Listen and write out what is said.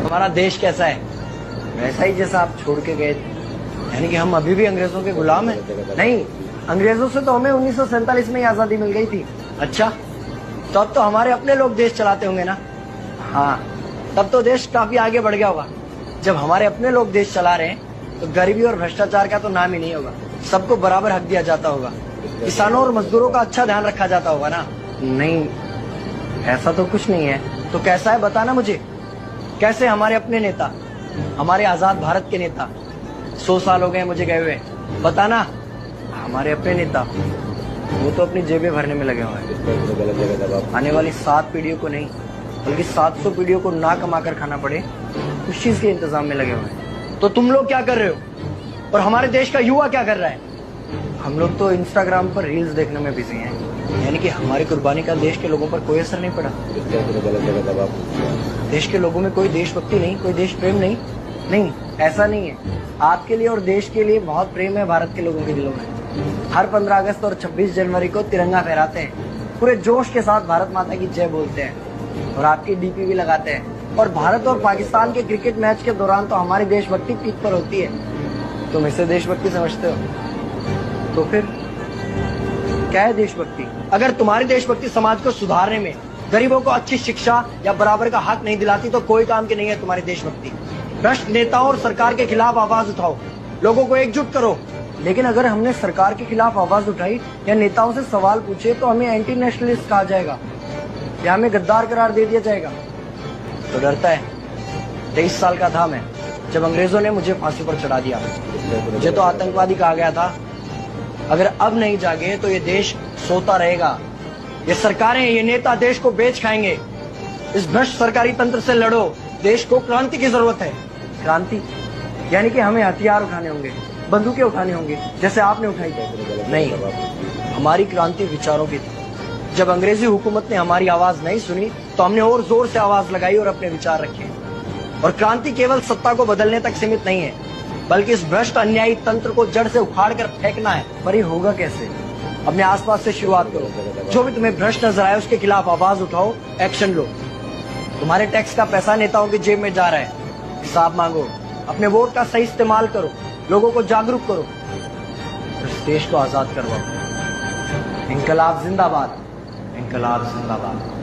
हमारा देश कैसा है? वैसा ही जैसा आप छोड़ के गए थे। यानी कि हम अभी भी अंग्रेजों के गुलाम हैं? नहीं, अंग्रेजों से तो हमें 1947 में ही आजादी मिल गई थी। अच्छा, तो अब तो हमारे अपने लोग देश चलाते होंगे ना? हाँ, तब तो देश काफी आगे बढ़ गया होगा। जब हमारे अपने लोग देश चला रहे हैं तो गरीबी और भ्रष्टाचार का तो नाम ही नहीं होगा। सबको बराबर हक दिया जाता होगा, किसानों और मजदूरों का अच्छा ध्यान रखा जाता होगा ना? नहीं, ऐसा तो कुछ नहीं है। तो कैसा है बताना मुझे। कैसे हमारे अपने नेता, हमारे आजाद भारत के नेता, 100 साल हो गए मुझे गए हुए, बताना। हमारे अपने नेता वो तो अपनी जेबें भरने में लगे हुए हैं। आने वाली 7 पीढ़ियों को नहीं बल्कि 700 पीढ़ियों को ना कमा कर खाना पड़े, उस चीज के इंतजाम में लगे हुए हैं। तो तुम लोग क्या कर रहे हो और हमारे देश का युवा क्या कर रहा है? हम लोग तो इंस्टाग्राम पर रील्स देखने में बिजी हैं। यानी कि हमारी कुर्बानी का देश के लोगों पर कोई असर नहीं पड़ा। देश के लोगों में कोई देशभक्ति नहीं, कोई देश प्रेम नहीं। नहीं, ऐसा नहीं है। आपके लिए और देश के लिए बहुत प्रेम है भारत के लोगों के दिलों में। हर 15 अगस्त और 26 जनवरी को तिरंगा फहराते हैं, पूरे जोश के साथ भारत माता की जय बोलते हैं और आपकी डीपी भी लगाते हैं। और भारत और पाकिस्तान के क्रिकेट मैच के दौरान तो हमारी देशभक्ति पीक पर होती है। तुम इसे देशभक्ति समझते हो? तो फिर क्या है देशभक्ति? अगर तुम्हारी देशभक्ति समाज को सुधारने में, गरीबों को अच्छी शिक्षा या बराबर का हक नहीं दिलाती तो कोई काम की नहीं है तुम्हारी देशभक्ति। भ्रष्ट नेताओं और सरकार के खिलाफ आवाज उठाओ, लोगों को एकजुट करो। लेकिन अगर हमने सरकार के खिलाफ आवाज उठाई या नेताओं से सवाल पूछे तो हमें एंटी नेशनलिस्ट कहा जाएगा या हमें गद्दार करार दे दिया जाएगा। तो डरता है। 23 साल का था मैं जब अंग्रेजों ने मुझे फांसी पर चढ़ा दिया। मुझे तो आतंकवादी कहा गया था। अगर अब नहीं जागे तो ये देश सोता रहेगा। ये सरकारें, ये नेता देश को बेच खाएंगे। इस भ्रष्ट सरकारी तंत्र से लड़ो। देश को क्रांति की जरूरत है। क्रांति यानी कि हमें हथियार उठाने होंगे, बंदूकें उठानी होंगी, जैसे आपने उठाई। नहीं, हमारी क्रांति विचारों की थी। जब अंग्रेजी हुकूमत ने हमारी आवाज नहीं सुनी तो हमने और जोर से आवाज लगाई और अपने विचार रखे। और क्रांति केवल सत्ता को बदलने तक सीमित नहीं है, बल्कि इस भ्रष्ट अन्यायी तंत्र को जड़ से उखाड़ कर फेंकना है। पर ये होगा कैसे? अपने आसपास से शुरुआत करो। जो भी तुम्हें भ्रष्ट नजर आए उसके खिलाफ आवाज उठाओ, एक्शन लो। तुम्हारे टैक्स का पैसा नेताओं की जेब में जा रहा है, हिसाब मांगो। अपने वोट का सही इस्तेमाल करो, लोगों को जागरूक करो, इस देश को आजाद करवाओ। इंकलाब जिंदाबाद, इंकलाब जिंदाबाद।